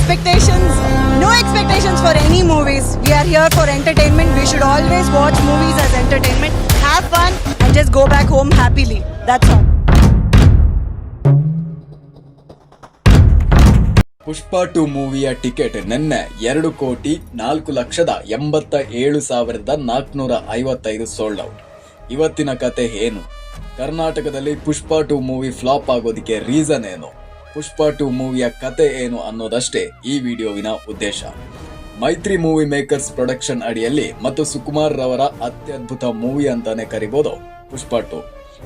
expectations. No expectations for any movies. We are here for entertainment. We should always watch movies as entertainment. Have fun and just go back home happily. That's all. Pushpa 2 ಮೂವಿಯ ticket ನಿನ್ನೆ 2,04,87,455 sold out. ಇವತ್ತಿನ ಕತೆ ಏನು? ಕರ್ನಾಟಕದಲ್ಲಿ Pushpa 2 movie flop ಆಗೋದಕ್ಕೆ reason ಏನು? ಪುಷ್ಪ 2 ಮೂವಿಯ ಕತೆ ಏನು ಅನ್ನೋದಷ್ಟೇ ಈ ವಿಡಿಯೋವಿನ ಉದ್ದೇಶ. ಮೈತ್ರಿ ಮೂವಿ ಮೇಕರ್ಸ್ ಪ್ರೊಡಕ್ಷನ್ ಅಡಿಯಲ್ಲಿ ಮತ್ತು ಸುಕುಮಾರ್ ರವರ ಅತ್ಯದ್ಭುತ ಮೂವಿ ಅಂತಾನೆ ಕರಿಬಹುದು ಪುಷ್ಪ 2.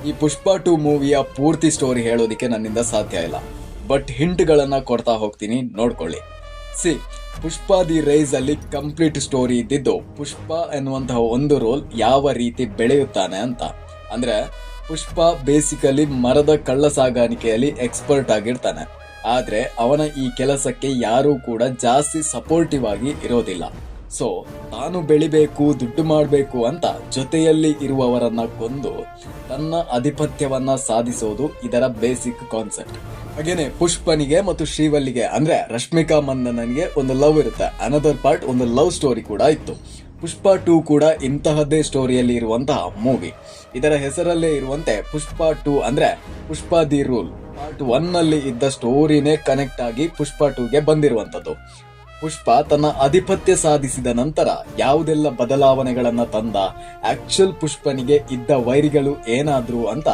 ಈ ಪುಷ್ಪ 2 ಮೂವಿಯ ಪೂರ್ತಿ ಸ್ಟೋರಿ ಹೇಳೋದಿಕ್ಕೆ ನನ್ನಿಂದ ಸಾಧ್ಯ ಇಲ್ಲ, ಬಟ್ ಹಿಂಟ್ಗಳನ್ನ ಕೊಡ್ತಾ ಹೋಗ್ತೀನಿ, ನೋಡ್ಕೊಳ್ಳಿ. ಪುಷ್ಪ ದಿ ರೈಸ್ ಅಲ್ಲಿ ಕಂಪ್ಲೀಟ್ ಸ್ಟೋರಿ ಇದ್ದಿದ್ದು ಪುಷ್ಪ ಎನ್ನುವಂತಹ ಒಂದು ರೋಲ್ ಯಾವ ರೀತಿ ಬೆಳೆಯುತ್ತಾನೆ ಅಂತ. ಅಂದ್ರೆ ಪುಷ್ಪ ಬೇಸಿಕಲಿ ಮರದ ಕಳ್ಳ ಸಾಗಾಣಿಕೆಯಲ್ಲಿ ಎಕ್ಸ್ಪರ್ಟ್ ಆಗಿರ್ತಾನೆ. ಆದ್ರೆ ಅವನ ಈ ಕೆಲಸಕ್ಕೆ ಯಾರೂ ಕೂಡ ಜಾಸ್ತಿ ಸಪೋರ್ಟಿವ್ ಆಗಿ ಇರೋದಿಲ್ಲ. ಸೊ ತಾನು ಬೆಳಿಬೇಕು, ದುಡ್ಡು ಮಾಡಬೇಕು ಅಂತ ಜೊತೆಯಲ್ಲಿ ಇರುವವರನ್ನ ಕೊಂದು ತನ್ನ ಆಧಿಪತ್ಯವನ್ನ ಸಾಧಿಸೋದು ಇದರ ಬೇಸಿಕ್ ಕಾನ್ಸೆಪ್ಟ್. ಹಾಗೇನೆ ಪುಷ್ಪನಿಗೆ ಮತ್ತು ಶ್ರೀವಲ್ಲಿಗೆ ಅಂದ್ರೆ ರಶ್ಮಿಕಾ ಮಂದನನಿಗೆ ಒಂದು ಲವ್ ಇರುತ್ತೆ. ಅನದರ್ ಪಾರ್ಟ್ ಒಂದು ಲವ್ ಸ್ಟೋರಿ ಕೂಡ ಇತ್ತು. ಪುಷ್ಪ 2 ಕೂಡ ಇಂತಹದ್ದೇ ಸ್ಟೋರಿಯಲ್ಲಿ ಇರುವಂತಹ ಮೂವಿ. ಇದರ ಹೆಸರಲ್ಲೇ ಇರುವಂತೆ ಪುಷ್ಪ 2 ಅಂದ್ರೆ ಪುಷ್ಪ ದಿ ರೂಲ್. ಪಾರ್ಟ್ 1 ನಲ್ಲಿ ಇದ್ದ ಸ್ಟೋರಿನೇ ಕನೆಕ್ಟ್ ಆಗಿ ಪುಷ್ಪ 2ಗೆ ಬಂದಿರುವಂತದ್ದು. ಪುಷ್ಪ ತನ್ನ ಆಧಿಪತ್ಯ ಸಾಧಿಸಿದ ನಂತರ ಯಾವುದೆಲ್ಲ ಬದಲಾವಣೆಗಳನ್ನ ತಂದ, ಆಕ್ಚುಲ್ ಪುಷ್ಪನಿಗೆ ಇದ್ದ ವೈರಿಗಳು ಏನಾದ್ರು ಅಂತ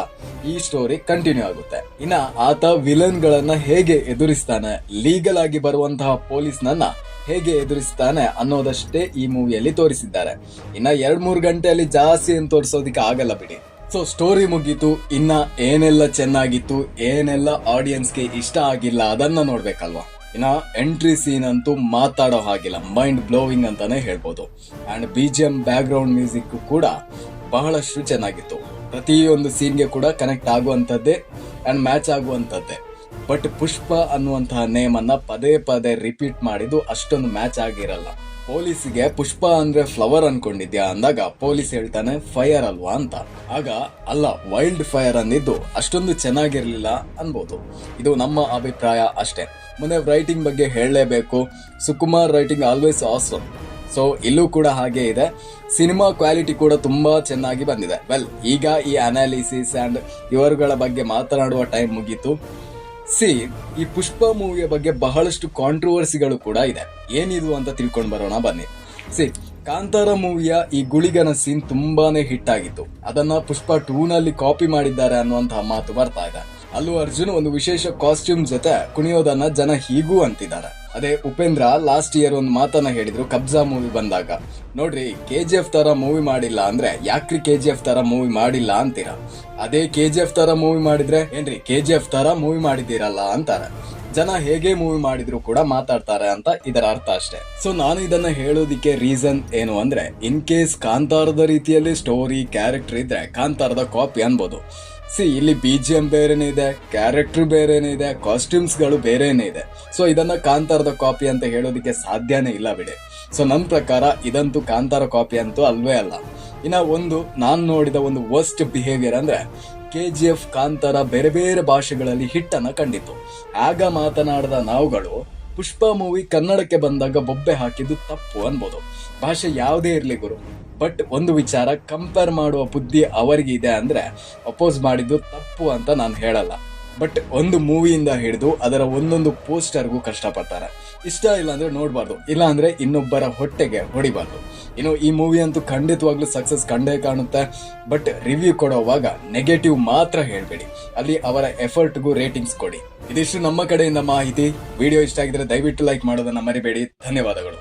ಈ ಸ್ಟೋರಿ ಕಂಟಿನ್ಯೂ ಆಗುತ್ತೆ. ಇನ್ನ ಆತ ವಿಲನ್ ಗಳನ್ನ ಹೇಗೆ ಎದುರಿಸ್ತಾನೆ, ಲೀಗಲ್ ಆಗಿ ಬರುವಂತಹ ಪೊಲೀಸ್ನನ್ನ ಹೇಗೆ ಎದುರಿಸ್ತಾನೆ ಅನ್ನೋದಷ್ಟೇ ಈ ಮೂವಿಯಲ್ಲಿ ತೋರಿಸಿದ್ದಾರೆ. ಇನ್ನ 2-3 ಗಂಟೆಯಲ್ಲಿ ಜಾಸ್ತಿ ಏನು ತೋರಿಸೋದಿಕ್ಕೆ ಆಗಲ್ಲ ಬಿಡಿ. ಸೊ ಸ್ಟೋರಿ ಮುಗೀತು. ಇನ್ನ ಏನೆಲ್ಲ ಚೆನ್ನಾಗಿತ್ತು, ಏನೆಲ್ಲ ಆಡಿಯನ್ಸ್ಗೆ ಇಷ್ಟ ಆಗಿಲ್ಲ ಅದನ್ನ ನೋಡ್ಬೇಕಲ್ವಾ. ಇನ್ನ ಎಂಟ್ರಿ ಸೀನ್ ಅಂತೂ ಮಾತಾಡೋ ಹಾಗಿಲ್ಲ, ಮೈಂಡ್ ಬ್ಲೋವಿಂಗ್ ಅಂತಾನೆ ಹೇಳ್ಬೋದು. And BGM back ground music ಕೂಡ ಬಹಳಷ್ಟು ಚೆನ್ನಾಗಿತ್ತು. ಪ್ರತಿಯೊಂದು ಸೀನ್ಗೆ ಕೂಡ ಕನೆಕ್ಟ್ ಆಗುವಂತದ್ದೇ ಅಂಡ್ ಮ್ಯಾಚ್ ಆಗುವಂತದ್ದೇ. ಬಟ್ ಪುಷ್ಪ ಅನ್ನುವಂತಹ ನೇಮ್ ಅನ್ನ ಪದೇ ಪದೇ ರಿಪೀಟ್ ಮಾಡಿದ್ದು ಅಷ್ಟೊಂದು ಮ್ಯಾಚ್ ಆಗಿರಲ್ಲ. ಪೊಲೀಸಿಗೆ ಪುಷ್ಪ ಅಂದ್ರೆ ಫ್ಲವರ್ ಅನ್ಕೊಂಡಿದ್ಯಾ ಅಂದಾಗ ಪೊಲೀಸ್ ಹೇಳ್ತಾನೆ ಫೈರ್ ಅಲ್ವಾ ಅಂತ. ಆಗ ಅಲ್ಲ, ವೈಲ್ಡ್ ಫೈರ್ ಅಂದಿದ್ದು ಅಷ್ಟೊಂದು ಚೆನ್ನಾಗಿರ್ಲಿಲ್ಲ ಅನ್ಬೋದು. ಇದು ನಮ್ಮ ಅಭಿಪ್ರಾಯ ಅಷ್ಟೇ. ಮುಂದೆ ರೈಟಿಂಗ್ ಬಗ್ಗೆ ಹೇಳಲೇಬೇಕು. Sukumar writing always awesome. So ಇಲ್ಲೂ ಕೂಡ ಹಾಗೆ ಇದೆ. ಸಿನಿಮಾ ಕ್ವಾಲಿಟಿ ಕೂಡ ತುಂಬಾ ಚೆನ್ನಾಗಿ ಬಂದಿದೆ. ವೆಲ್, ಈಗ ಈ ಅನಾಲಿಸಿಸ್ ಅಂಡ್ ಇವರುಗಳ ಬಗ್ಗೆ ಮಾತನಾಡುವ ಟೈಮ್ ಮುಗೀತು. ಈ ಪುಷ್ಪ ಮೂವಿಯ ಬಗ್ಗೆ ಬಹಳಷ್ಟು ಕಾಂಟ್ರವರ್ಸಿಗಳು ಕೂಡ ಇದೆ. ಏನಿದು ಅಂತ ತಿಳ್ಕೊಂಡು ಬರೋಣ ಬನ್ನಿ. ಕಾಂತಾರ ಮೂವಿಯ ಈ ಗುಳಿಗನ ಸೀನ್ ತುಂಬಾನೇ ಹಿಟ್ ಆಗಿತ್ತು. ಅದನ್ನ ಪುಷ್ಪ 2 ನಲ್ಲಿ ಕಾಪಿ ಮಾಡಿದ್ದಾರೆ ಅನ್ನುವಂತಹ ಮಾತು ಬರ್ತಾ ಇದೆ. ಅಲ್ಲು ಅರ್ಜುನ್ ಒಂದು ವಿಶೇಷ ಕಾಸ್ಟ್ಯೂಮ್ ಜೊತೆ ಕುಣಿಯೋದನ್ನ ಜನ ಹೀಗೂ ಅಂತಿದ್ದಾರೆ. ಅದೇ ಉಪೇಂದ್ರ ಲಾಸ್ಟ್ ಇಯರ್ ಒಂದು ಮಾತನ್ನ ಹೇಳಿದ್ರು ಕಬ್ಜಾ ಮೂವಿ ಬಂದಾಗ. ನೋಡ್ರಿ, KGF ತರ ಮೂವಿ ಮಾಡಿಲ್ಲ ಅಂದ್ರೆ ಯಾಕ್ರಿ KGF ತರ ಮೂವಿ ಮಾಡಿಲ್ಲ ಅಂತೀರಾ. ಅದೇ KGF ತರ ಮೂವಿ ಮಾಡಿದ್ರೆ ಏನ್ರಿ KGF ತರ ಮೂವಿ ಮಾಡಿದ್ದೀರಲ್ಲ ಅಂತಾರೆ. ಜನ ಹೇಗೆ ಮೂವಿ ಮಾಡಿದ್ರು ಕೂಡ ಮಾತಾಡ್ತಾರೆ ಅಂತ ಇದರ ಅರ್ಥ ಅಷ್ಟೇ. ಸೊ ನಾನು ಇದನ್ನ ಹೇಳೋದಿಕ್ಕೆ ರೀಸನ್ ಏನು ಅಂದ್ರೆ, ಇನ್ ಕೇಸ್ ಕಾಂತಾರದ ರೀತಿಯಲ್ಲಿ ಸ್ಟೋರಿ ಕ್ಯಾರೆಕ್ಟರ್ ಇದ್ರೆ ಕಾಂತಾರದ ಕಾಪಿ ಅನ್ಬೋದು. ಇಲ್ಲಿ BGM ಬೇರೆನೇ ಇದೆ, ಕ್ಯಾರೆಕ್ಟರ್ ಬೇರೆನೇ ಇದೆ, ಕಾಸ್ಟ್ಯೂಮ್ಸ್ ಗಳು ಬೇರೆನೇ ಇದೆ. ಸೊ ಇದನ್ನ ಕಾಂತಾರದ ಕಾಪಿ ಅಂತ ಹೇಳೋದಿಕ್ಕೆ ಸಾಧ್ಯನೇ ಇಲ್ಲ ಬಿಡಿ. ಸೊ ನನ್ನ ಪ್ರಕಾರ ಇದಂತೂ ಕಾಂತಾರ ಕಾಪಿ ಅಂತೂ ಅಲ್ವೇ ಅಲ್ಲ. ಇನ್ನ ನಾನು ನೋಡಿದ ಒಂದು ವರ್ಸ್ಟ್ ಬಿಹೇವಿಯರ್ ಅಂದ್ರೆ KGF ಕಾಂತಾರ ಬೇರೆ ಬೇರೆ ಭಾಷೆಗಳಲ್ಲಿ ಹಿಟ್ ಅನ್ನ ಕಂಡಿತ್ತು. ಆಗ ಮಾತನಾಡಿದ ನಾವುಗಳು ಪುಷ್ಪ ಮೂವಿ ಕನ್ನಡಕ್ಕೆ ಬಂದಾಗ ಬೊಬ್ಬೆ ಹಾಕಿದ್ದು ತಪ್ಪು ಅನ್ಬೋದು. ಭಾಷೆ ಯಾವುದೇ ಇರ್ಲಿ ಗುರು, ಬಟ್ ಒಂದು ವಿಚಾರ, ಕಂಪೇರ್ ಮಾಡುವ ಬುದ್ಧಿ ಅವರಿಗೆ ಇದೆ ಅಂದ್ರೆ ಅಪೋಸ್ ಮಾಡಿದ್ದು ತಪ್ಪು ಅಂತ ನಾನು ಹೇಳಲ್ಲ. ಬಟ್ ಒಂದು ಮೂವಿಯಿಂದ ಹಿಡಿದು ಅದರ ಒಂದೊಂದು ಪೋಸ್ಟರ್ಗೂ ಕಷ್ಟಪಡ್ತಾರೆ. ಇಷ್ಟ ಇಲ್ಲ ಅಂದ್ರೆ ನೋಡ್ಬಾರ್ದು, ಇಲ್ಲ ಅಂದ್ರೆ ಇನ್ನೊಬ್ಬರ ಹೊಟ್ಟೆಗೆ ಹೊಡಿಬಾರ್ದು. ಇನ್ನು ಈ ಮೂವಿ ಅಂತೂ ಖಂಡಿತವಾಗ್ಲೂ ಸಕ್ಸಸ್ ಕಂಡೇ ಕಾಣುತ್ತೆ. ಬಟ್ ರಿವ್ಯೂ ಕೊಡೋವಾಗ ನೆಗೆಟಿವ್ ಮಾತ್ರ ಹೇಳ್ಬೇಡಿ, ಅಲ್ಲಿ ಅವರ ಎಫರ್ಟ್ಗೂ ರೇಟಿಂಗ್ಸ್ ಕೊಡಿ. ಇದಿಷ್ಟು ನಮ್ಮ ಕಡೆಯಿಂದ ಮಾಹಿತಿ. ವಿಡಿಯೋ ಇಷ್ಟ ಆಗಿದ್ರೆ ದಯವಿಟ್ಟು ಲೈಕ್ ಮಾಡೋದನ್ನ ಮರಿಬೇಡಿ. ಧನ್ಯವಾದಗಳು.